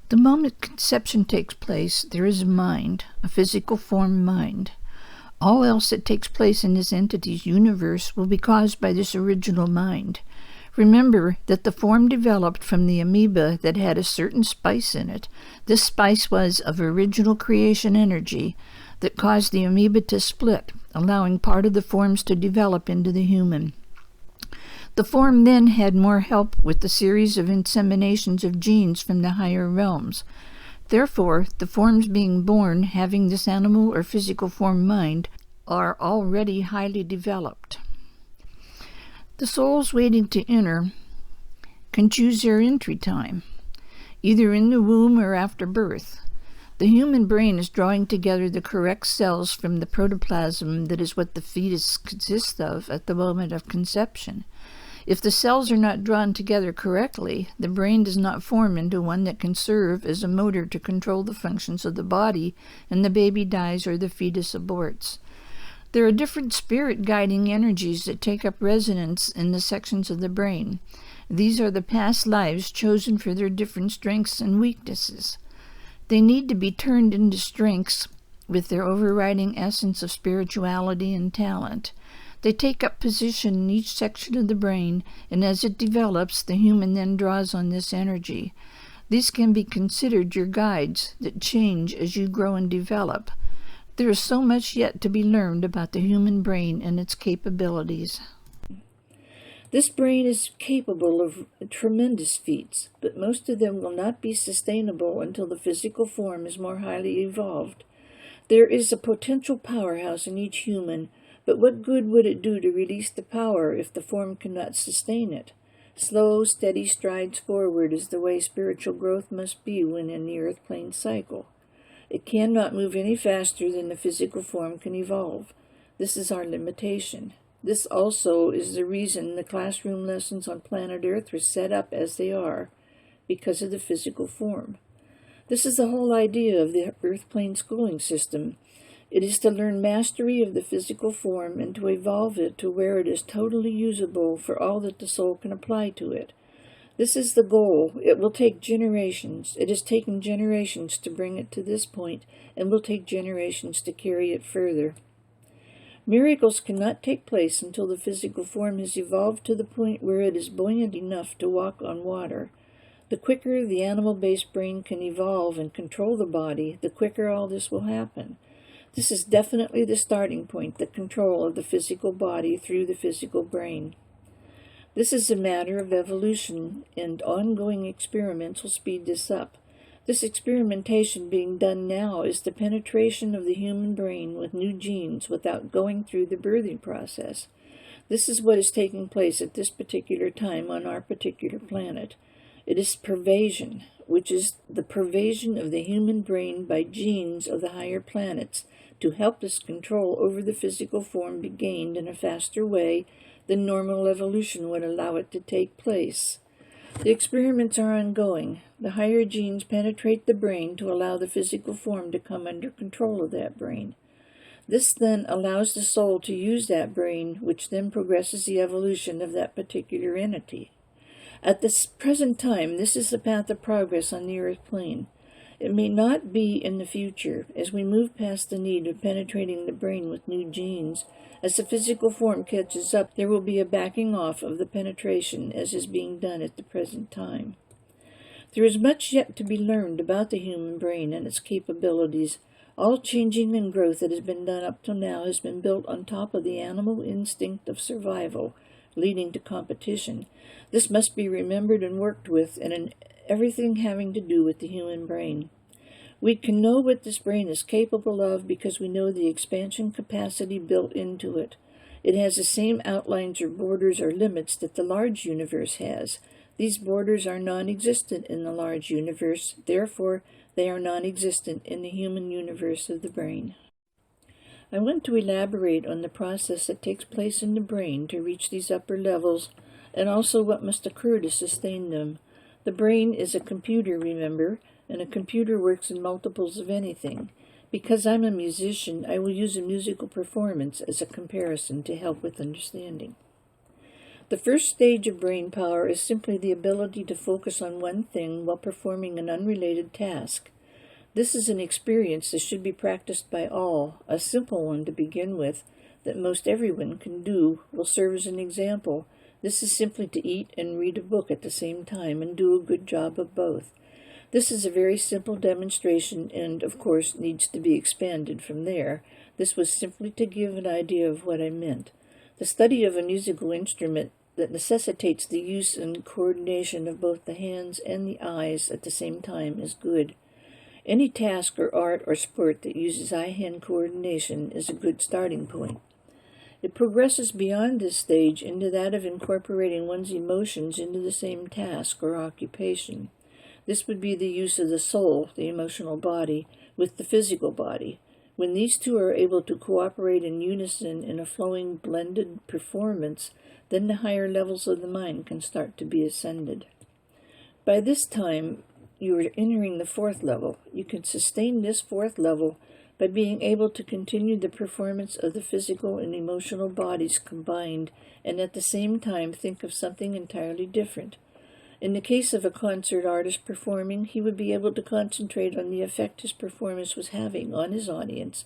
The moment conception takes place, there is a mind, a physical form mind. All else that takes place in this entity's universe will be caused by this original mind. Remember that the form developed from the amoeba that had a certain spice in it. This spice was of original creation energy that caused the amoeba to split, allowing part of the forms to develop into the human. The form then had more help with the series of inseminations of genes from the higher realms. Therefore, the forms being born having this animal or physical form mind are already highly developed. The souls waiting to enter can choose their entry time, either in the womb or after birth. The human brain is drawing together the correct cells from the protoplasm that is what the fetus consists of at the moment of conception. If the cells are not drawn together correctly, the brain does not form into one that can serve as a motor to control the functions of the body, and the baby dies or the fetus aborts. There are different spirit guiding energies that take up resonance in the sections of the brain. These are the past lives chosen for their different strengths and weaknesses. They need to be turned into strengths with their overriding essence of spirituality and talent. They take up position in each section of the brain, and as it develops, the human then draws on this energy. These can be considered your guides that change as you grow and develop. There is so much yet to be learned about the human brain and its capabilities. This brain is capable of tremendous feats, but most of them will not be sustainable until the physical form is more highly evolved. There is a potential powerhouse in each human, but what good would it do to release the power if the form cannot sustain it? Slow, steady strides forward is the way spiritual growth must be when in the earth plane cycle. It cannot move any faster than the physical form can evolve. This is our limitation. This also is the reason the classroom lessons on planet Earth were set up as they are, because of the physical form. This is the whole idea of the Earth plane schooling system. It is to learn mastery of the physical form and to evolve it to where it is totally usable for all that the soul can apply to it. This is the goal. It will take generations. It has taken generations to bring it to this point, and will take generations to carry it further. Miracles cannot take place until the physical form has evolved to the point where it is buoyant enough to walk on water. The quicker the animal-based brain can evolve and control the body, the quicker all this will happen. This is definitely the starting point, the control of the physical body through the physical brain. This is a matter of evolution, and ongoing experiments will speed this up. This experimentation being done now is the penetration of the human brain with new genes without going through the birthing process. This is what is taking place at this particular time on our particular planet. It is pervasion, which is the pervasion of the human brain by genes of the higher planets to help this control over the physical form be gained in a faster way than normal evolution would allow it to take place. The experiments are ongoing. The higher genes penetrate the brain to allow the physical form to come under control of that brain. This then allows the soul to use that brain, which then progresses the evolution of that particular entity. At this present time, this is the path of progress on the earth plane. It may not be in the future, as we move past the need of penetrating the brain with new genes. As the physical form catches up, there will be a backing off of the penetration as is being done at the present time. There is much yet to be learned about the human brain and its capabilities. All changing and growth that has been done up till now has been built on top of the animal instinct of survival, leading to competition. This must be remembered and worked with in everything having to do with the human brain. We can know what this brain is capable of because we know the expansion capacity built into it. It has the same outlines or borders or limits that the large universe has. These borders are non-existent in the large universe, therefore they are non-existent in the human universe of the brain. I want to elaborate on the process that takes place in the brain to reach these upper levels, and also what must occur to sustain them. The brain is a computer, remember, and a computer works in multiples of anything. Because I'm a musician, I will use a musical performance as a comparison to help with understanding. The first stage of brain power is simply the ability to focus on one thing while performing an unrelated task. This is an experience that should be practiced by all. A simple one to begin with, that most everyone can do, will serve as an example. This is simply to eat and read a book at the same time and do a good job of both. This is a very simple demonstration and, of course, needs to be expanded from there. This was simply to give an idea of what I meant. The study of a musical instrument that necessitates the use and coordination of both the hands and the eyes at the same time is good. Any task or art or sport that uses eye-hand coordination is a good starting point. It progresses beyond this stage into that of incorporating one's emotions into the same task or occupation. This would be the use of the soul, the emotional body, with the physical body. When these two are able to cooperate in unison in a flowing, blended performance, then the higher levels of the mind can start to be ascended. By this time, you are entering the fourth level. You can sustain this fourth level by being able to continue the performance of the physical and emotional bodies combined, and at the same time think of something entirely different. In the case of a concert artist performing, he would be able to concentrate on the effect his performance was having on his audience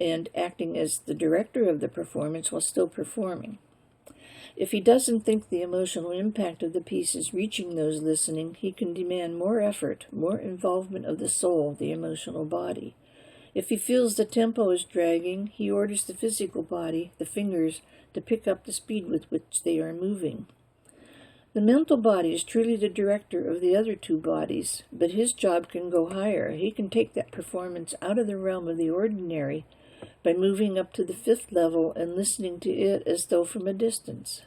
and acting as the director of the performance while still performing. If he doesn't think the emotional impact of the piece is reaching those listening, he can demand more effort, more involvement of the soul, the emotional body. If he feels the tempo is dragging, he orders the physical body, the fingers, to pick up the speed with which they are moving. The mental body is truly the director of the other two bodies, but his job can go higher. He can take that performance out of the realm of the ordinary by moving up to the fifth level and listening to it as though from a distance.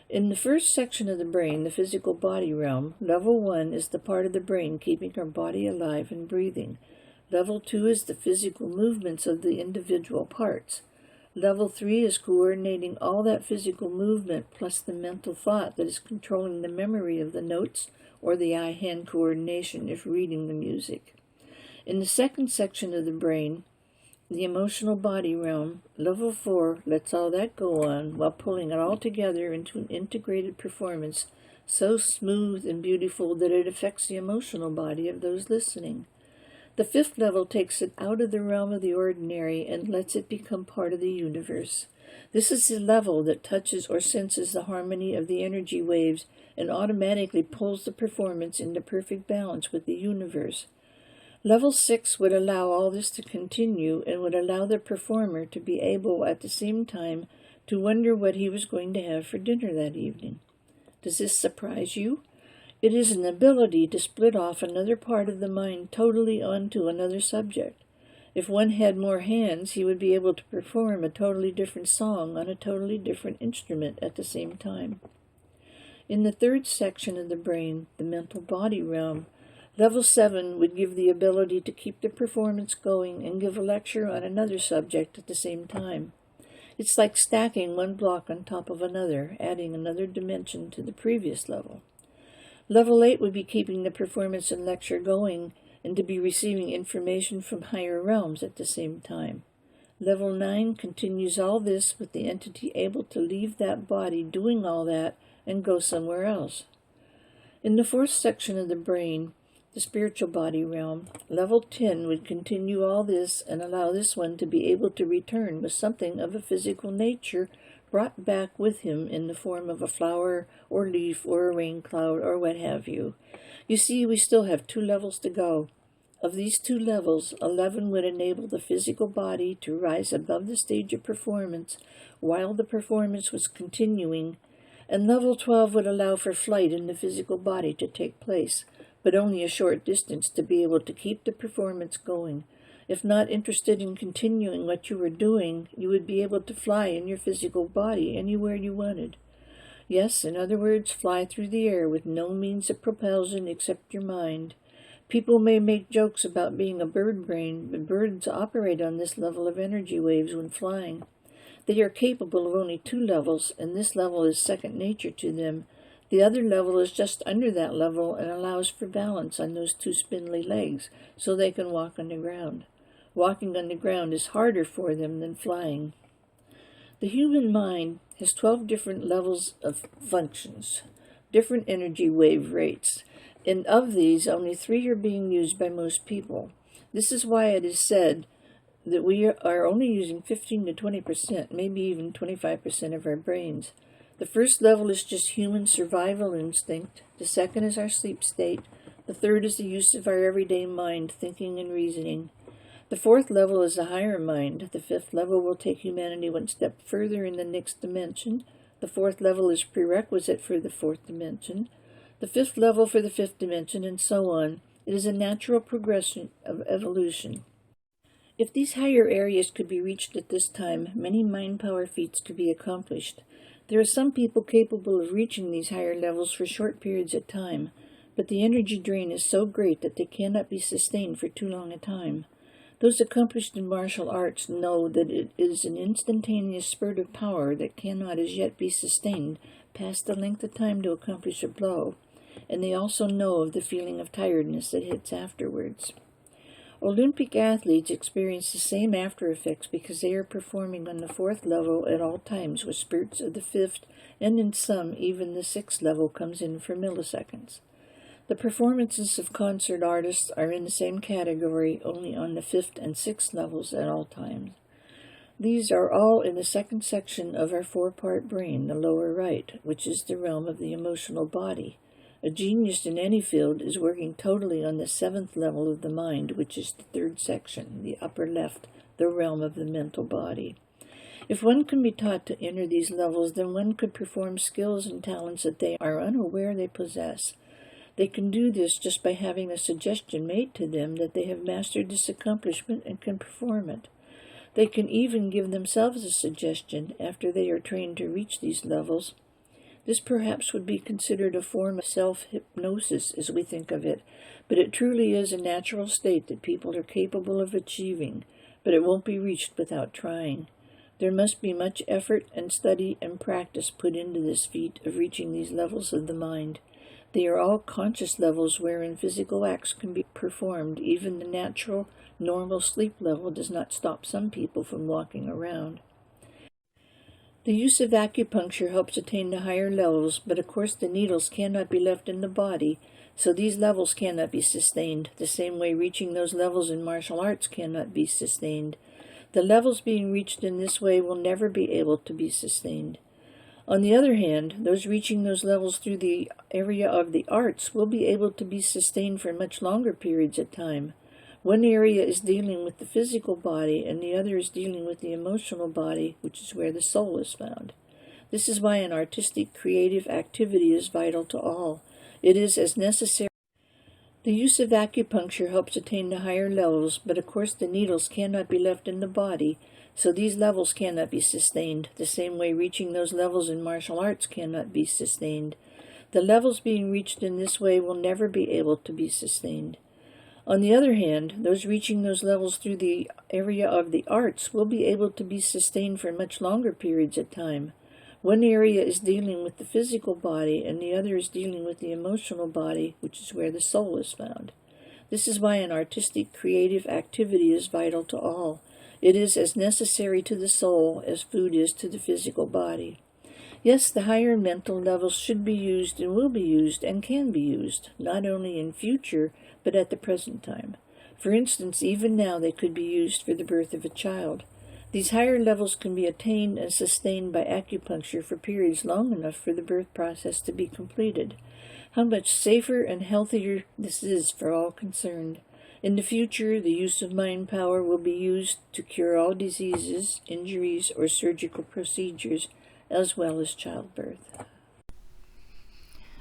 In the first section of the brain, the physical body realm, level 1 is the part of the brain keeping our body alive and breathing. Level 2 is the physical movements of the individual parts. Level 3 is coordinating all that physical movement plus the mental thought that is controlling the memory of the notes or the eye-hand coordination if reading the music. In the second section of the brain, the emotional body realm, level 4 lets all that go on while pulling it all together into an integrated performance so smooth and beautiful that it affects the emotional body of those listening. The fifth level takes it out of the realm of the ordinary and lets it become part of the universe. This is the level that touches or senses the harmony of the energy waves and automatically pulls the performance into perfect balance with the universe. Level 6 would allow all this to continue and would allow the performer to be able at the same time to wonder what he was going to have for dinner that evening. Does this surprise you? It is an ability to split off another part of the mind totally onto another subject. If one had more hands, he would be able to perform a totally different song on a totally different instrument at the same time. In the third section of the brain, the mental body realm, level 7 would give the ability to keep the performance going and give a lecture on another subject at the same time. It's like stacking one block on top of another, adding another dimension to the previous level. Level 8 would be keeping the performance and lecture going and to be receiving information from higher realms at the same time. Level 9 continues all this with the entity able to leave that body doing all that and go somewhere else. In the fourth section of the brain, the spiritual body realm, level 10 would continue all this and allow this one to be able to return with something of a physical nature brought back with him in the form of a flower or leaf or a rain cloud or what have you. You see, we still have 2 levels to go. Of these 2 levels, 11 would enable the physical body to rise above the stage of performance while the performance was continuing, and level 12 would allow for flight in the physical body to take place, but only a short distance to be able to keep the performance going. If not interested in continuing what you were doing, you would be able to fly in your physical body anywhere you wanted. Yes, in other words, fly through the air with no means of propulsion except your mind. People may make jokes about being a bird brain, but birds operate on this level of energy waves when flying. They are capable of only 2 levels, and this level is second nature to them. The other level is just under that level and allows for balance on those 2 spindly legs, so they can walk on the ground. Walking on the ground is harder for them than flying. The human mind has 12 different levels of functions, different energy wave rates, and of these, only 3 are being used by most people. This is why it is said that we are only using 15 to 20%, maybe even 25% of our brains. The first level is just human survival instinct. The second is our sleep state. The third is the use of our everyday mind, thinking and reasoning. The fourth level is a higher mind. The fifth level will take humanity one step further in the next dimension. The fourth level is prerequisite for the fourth dimension. The fifth level for the fifth dimension, and so on. It is a natural progression of evolution. If these higher areas could be reached at this time, many mind power feats could be accomplished. There are some people capable of reaching these higher levels for short periods of time, but the energy drain is so great that they cannot be sustained for too long a time. Those accomplished in martial arts know that it is an instantaneous spurt of power that cannot as yet be sustained past the length of time to accomplish a blow, and they also know of the feeling of tiredness that hits afterwards. Olympic athletes experience the same after effects because they are performing on the fourth level at all times with spurts of the fifth, and in some even the sixth level comes in for milliseconds. The performances of concert artists are in the same category, only on the fifth and sixth levels at all times. These are all in the second section of our 4-part brain, the lower right, which is the realm of the emotional body. A genius in any field is working totally on the 7th level of the mind, which is the third section, the upper left, the realm of the mental body. If one can be taught to enter these levels, then one could perform skills and talents that they are unaware they possess. They can do this just by having a suggestion made to them that they have mastered this accomplishment and can perform it. They can even give themselves a suggestion after they are trained to reach these levels. This perhaps would be considered a form of self-hypnosis as we think of it, but it truly is a natural state that people are capable of achieving, but it won't be reached without trying. There must be much effort and study and practice put into this feat of reaching these levels of the mind. They are all conscious levels wherein physical acts can be performed. Even the natural, normal sleep level does not stop some people from walking around. The use of acupuncture helps attain the higher levels, but of course the needles cannot be left in the body, so these levels cannot be sustained, the same way reaching those levels in martial arts cannot be sustained. The levels being reached in this way will never be able to be sustained. On the other hand, those reaching those levels through the area of the arts will be able to be sustained for much longer periods of time. One area is dealing with the physical body, and the other is dealing with the emotional body, which is where the soul is found. This is why an artistic, creative activity is vital to all. It is as necessary. The use of acupuncture helps attain the higher levels, but of course the needles cannot be left in the body, so these levels cannot be sustained, the same way reaching those levels in martial arts cannot be sustained. The levels being reached in this way will never be able to be sustained. On the other hand, those reaching those levels through the area of the arts will be able to be sustained for much longer periods of time. One area is dealing with the physical body, and the other is dealing with the emotional body, which is where the soul is found. This is why an artistic, creative activity is vital to all. It is as necessary to the soul as food is to the physical body. Yes, the higher mental levels should be used and will be used and can be used, not only in future, but at the present time. For instance, even now they could be used for the birth of a child. These higher levels can be attained and sustained by acupuncture for periods long enough for the birth process to be completed. How much safer and healthier this is for all concerned. In the future, the use of mind power will be used to cure all diseases, injuries, or surgical procedures, as well as childbirth.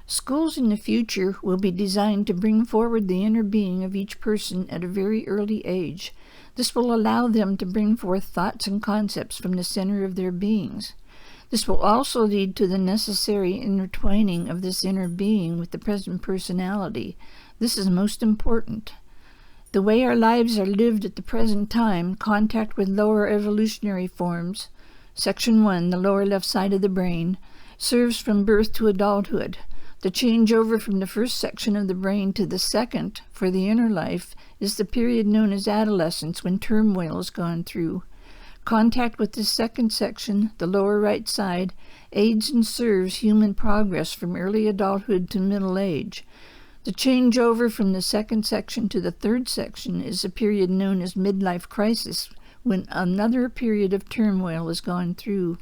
Schools in the future will be designed to bring forward the inner being of each person at a very early age. This will allow them to bring forth thoughts and concepts from the center of their beings. This will also lead to the necessary intertwining of this inner being with the present personality. This is most important. The way our lives are lived at the present time, contact with lower evolutionary forms, Section 1, the lower left side of the brain, serves from birth to adulthood. The changeover from the first section of the brain to the second, for the inner life, is the period known as adolescence, when turmoil is gone through. Contact with this second section, the lower right side, aids and serves human progress from early adulthood to middle age. The changeover from the second section to the third section is a period known as midlife crisis, when another period of turmoil is gone through.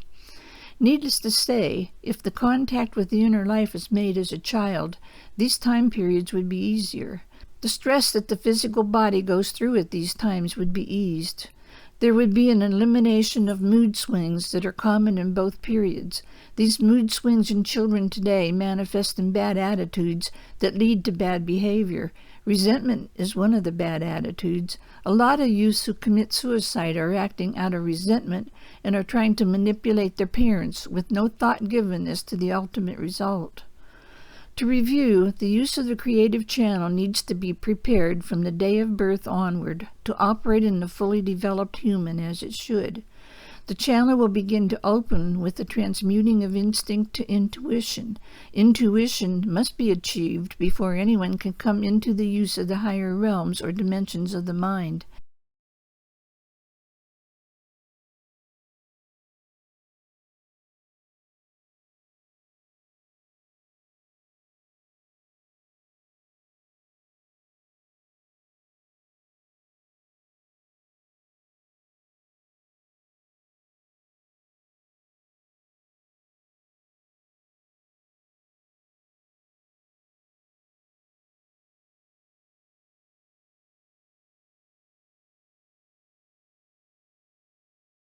Needless to say, if the contact with the inner life is made as a child, these time periods would be easier. The stress that the physical body goes through at these times would be eased. There would be an elimination of mood swings that are common in both periods. These mood swings in children today manifest in bad attitudes that lead to bad behavior. Resentment is one of the bad attitudes. A lot of youths who commit suicide are acting out of resentment and are trying to manipulate their parents with no thought given as to the ultimate result. To review, the use of the creative channel needs to be prepared from the day of birth onward to operate in the fully developed human as it should. The channel will begin to open with the transmuting of instinct to intuition. Intuition must be achieved before anyone can come into the use of the higher realms or dimensions of the mind.